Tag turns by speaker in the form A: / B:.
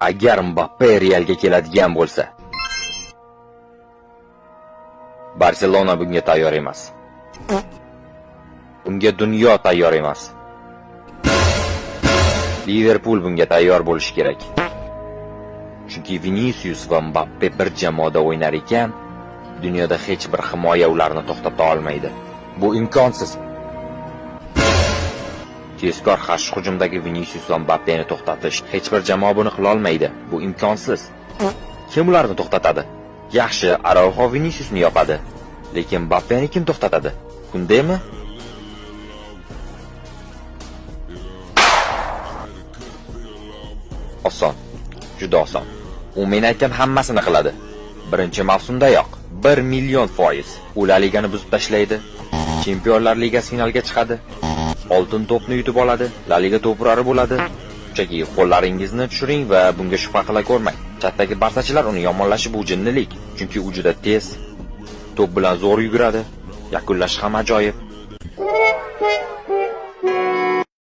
A: Agar Mbappe Realga keladigan bo'lsa, Barselona bunga tayyor emas. Bunga dunyo tayyor emas. Liverpool bunga tayyor bo'lishi kerak. Chunki Vinicius va Mbappe bir jamoada o'ynar ekan, dunyoda hech bir himoya ularni to'xtata olmaydi. Bu imkonsiz. Tezkor qarshi hujumdagi Vinicius va Mbappeni to'xtatish hech bir jamoa buni qila olmaydi. Bu imkonsiz. Kim ularni to'xtatadi? Yaxshi, Araujo Viniciusni yopadi, lekin Mbappeni kim to'xtatadi? Kundemi? Oson, juda oson. U men aytgan hammasini qiladi. Birinchi mavsumdayoq 1 million foiz u La Ligani buzib tashlaydi. Chempionlar Ligasi finaliga chiqadi. Oltin to'pni yutib oladi, La Liga to'purari bo'ladi. Chunki qo'llaringizni tushiring va bunga shubha qila ko'rmang. Chatdagi barsachilar uni yomonlashi bu jinnilik, chunki u juda tez, to'p bilan zo'r yuguradi, yakunlashi ham ajoyib.